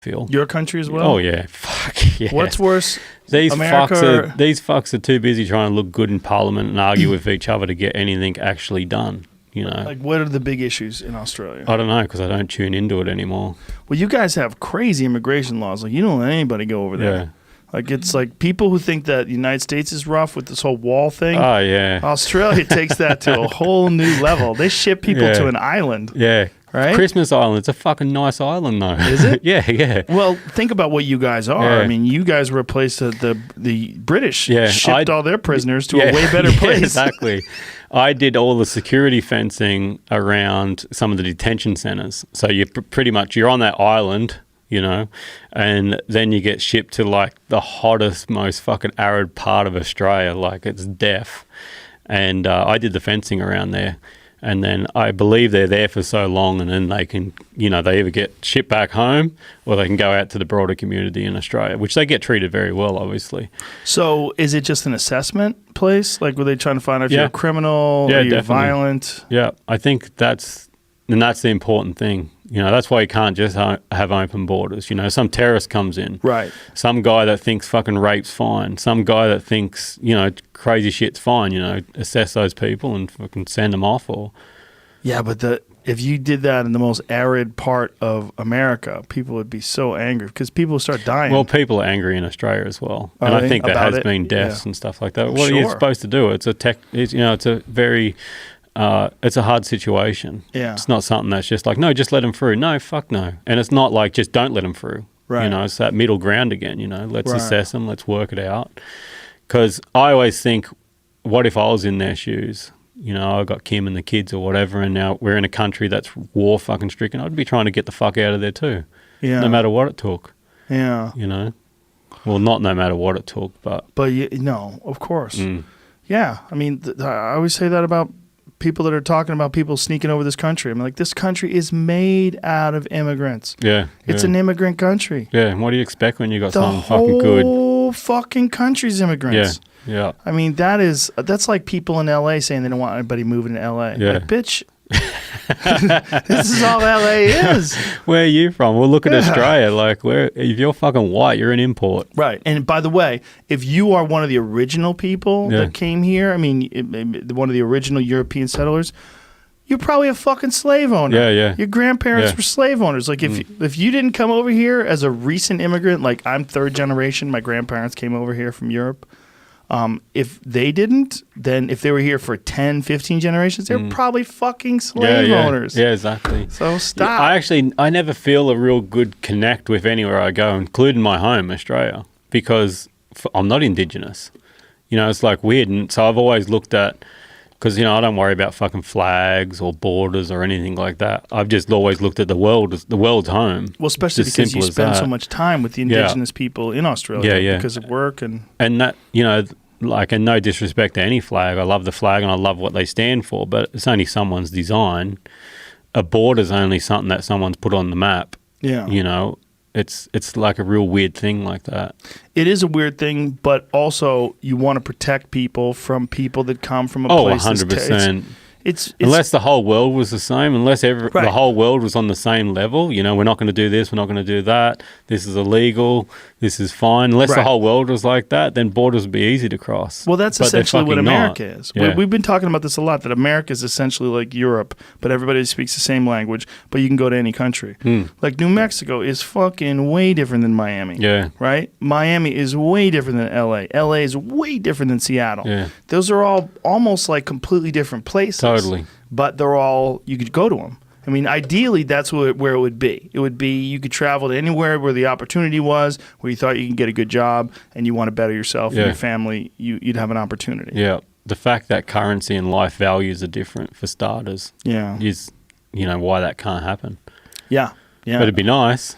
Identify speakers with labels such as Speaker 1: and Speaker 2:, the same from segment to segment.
Speaker 1: feel.
Speaker 2: Your country as well?
Speaker 1: Oh, yeah. Fuck, yeah.
Speaker 2: What's worse?
Speaker 1: These
Speaker 2: America
Speaker 1: fucks are too busy trying to look good in Parliament and argue with each other to get anything actually done, you know?
Speaker 2: Like, what are the big issues in Australia?
Speaker 1: I don't know, because I don't tune into it anymore.
Speaker 2: Well, you guys have crazy immigration laws. Like, you don't let anybody go over there.
Speaker 1: Yeah.
Speaker 2: Like, it's like people who think that the United States is rough with this whole wall thing.
Speaker 1: Oh, yeah.
Speaker 2: Australia takes that to a whole new level. They ship people to an island.
Speaker 1: Yeah.
Speaker 2: Right?
Speaker 1: Christmas Island. It's a fucking nice island, though.
Speaker 2: Is it?
Speaker 1: Yeah.
Speaker 2: Well, think about what you guys are.
Speaker 1: Yeah.
Speaker 2: I mean, you guys were a place that the British shipped all their prisoners to a way better place.
Speaker 1: Exactly. I did all the security fencing around some of the detention centres. So you're pretty much, you're on that island, you know, and then you get shipped to like the hottest, most fucking arid part of Australia. Like it's death. And I did the fencing around there. And then I believe they're there for so long and then they can, you know, they either get shipped back home or they can go out to the broader community in Australia, which they get treated very well, obviously.
Speaker 2: So is it just an assessment place? Like, were they trying to find out if you're a criminal or you're violent?
Speaker 1: Yeah, I think that's the important thing. You know, that's why you can't just have open borders. You know, some terrorist comes in.
Speaker 2: Right. Some
Speaker 1: guy that thinks fucking rape's fine. Some guy that thinks, you know, crazy shit's fine. You know, assess those people and fucking send them off. Or
Speaker 2: yeah, but if you did that in the most arid part of America, people would be so angry because people would start dying.
Speaker 1: Well, people are angry in Australia as well. And I think there has been deaths and stuff like that. What are you supposed to do? It's a very... it's a hard situation.
Speaker 2: Yeah.
Speaker 1: It's not something that's just like, no, just let them through. No, fuck no. And it's not like, just don't let them through.
Speaker 2: Right.
Speaker 1: You know, it's that middle ground again, you know. Let's assess them. Let's work it out. Because I always think, what if I was in their shoes? You know, I got Kim and the kids or whatever, and now we're in a country that's war fucking stricken. I'd be trying to get the fuck out of there too.
Speaker 2: Yeah.
Speaker 1: No matter what it took.
Speaker 2: Yeah.
Speaker 1: You know? Well, not no matter what it took, but...
Speaker 2: But, no, of course. Yeah. I mean, I always say that about people that are talking about people sneaking over this country. I'm like, this country is made out of immigrants.
Speaker 1: Yeah.
Speaker 2: It's an immigrant country.
Speaker 1: Yeah. And what do you expect when you got something fucking good?
Speaker 2: The whole fucking country's immigrants.
Speaker 1: Yeah.
Speaker 2: I mean, that's like people in L.A. saying they don't want anybody moving to L.A.
Speaker 1: Yeah.
Speaker 2: Like, bitch, this is all L.A. is.
Speaker 1: Where are you from? Well, look at Australia. Like, if you're fucking white, you're an import.
Speaker 2: Right. And by the way, if you are one of the original people that came here, I mean, one of the original European settlers, you're probably a fucking slave owner.
Speaker 1: Yeah.
Speaker 2: Your grandparents were slave owners. Like, if you didn't come over here as a recent immigrant, like I'm third generation, my grandparents came over here from Europe. If they didn't, then if they were here for 10, 15 generations, they're probably fucking slave owners.
Speaker 1: Yeah, exactly.
Speaker 2: So stop.
Speaker 1: I never feel a real good connect with anywhere I go, including my home, Australia, because I'm not Indigenous. You know, it's like weird. And so I've always looked at, because, you know, I don't worry about fucking flags or borders or anything like that. I've just always looked at the world as the world's home.
Speaker 2: Well, especially because you spend so much time with the Indigenous people in Australia because of work. And that,
Speaker 1: you know, like, and no disrespect to any flag. I love the flag and I love what they stand for, but it's only someone's design. A border's only something that someone's put on the map.
Speaker 2: Yeah.
Speaker 1: You know, it's like a real weird thing like that.
Speaker 2: It is a weird thing, but also you want to protect people from people that come from a place
Speaker 1: 100%.
Speaker 2: It's
Speaker 1: unless the whole world was the same, unless the whole world was on the same level, you know, we're not going to do this, we're not going to do that, this is illegal, this is fine. Unless the whole world was like that, then borders would be easy to cross.
Speaker 2: Well, that's essentially what America is. Yeah. We've been talking about this a lot, that America is essentially like Europe, but everybody speaks the same language, but you can go to any country. Like New Mexico is fucking way different than Miami.
Speaker 1: Yeah.
Speaker 2: Right? Miami is way different than LA. LA is way different than Seattle.
Speaker 1: Yeah.
Speaker 2: Those are all almost like completely different places.
Speaker 1: Totally.
Speaker 2: But they're all, you could go to them. I mean, ideally, that's where it would be. It would be you could travel to anywhere where the opportunity was, where you thought you could get a good job, and you want to better yourself and your family, you'd have an opportunity.
Speaker 1: Yeah. The fact that currency and life values are different, for starters, is, you know, why that can't happen.
Speaker 2: Yeah. Yeah.
Speaker 1: But it'd be nice.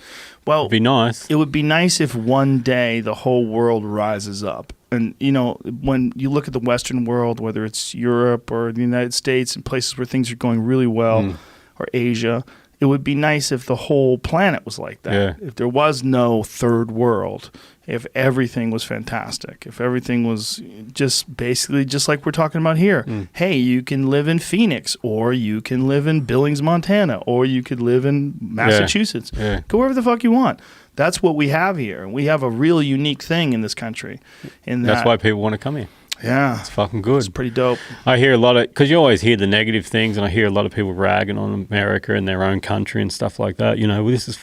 Speaker 2: Well,
Speaker 1: it'd be nice.
Speaker 2: It would be nice if one day the whole world rises up. And, you know, when you look at the Western world, whether it's Europe or the United States and places where things are going really well, or Asia, it would be nice if the whole planet was like that.
Speaker 1: Yeah.
Speaker 2: If there was no third world, if everything was fantastic, if everything was just basically just like we're talking about here. Hey, you can live in Phoenix, or you can live in Billings, Montana, or you could live in Massachusetts.
Speaker 1: Yeah.
Speaker 2: Go wherever the fuck you want. That's what we have here. We have a real unique thing in this country.
Speaker 1: That's why people want to come here.
Speaker 2: Yeah.
Speaker 1: It's fucking good.
Speaker 2: It's pretty dope.
Speaker 1: I hear a lot of, because you always hear the negative things, and I hear a lot of people ragging on America and their own country and stuff like that. You know, this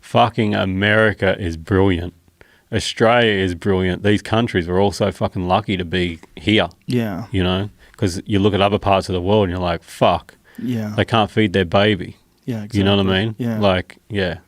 Speaker 1: fucking America is brilliant. Australia is brilliant. These countries are also fucking lucky to be here.
Speaker 2: Yeah.
Speaker 1: You know, because you look at other parts of the world and you're like, fuck.
Speaker 2: Yeah.
Speaker 1: They can't feed their baby.
Speaker 2: Yeah, exactly.
Speaker 1: You know what I mean?
Speaker 2: Yeah.
Speaker 1: Like, yeah.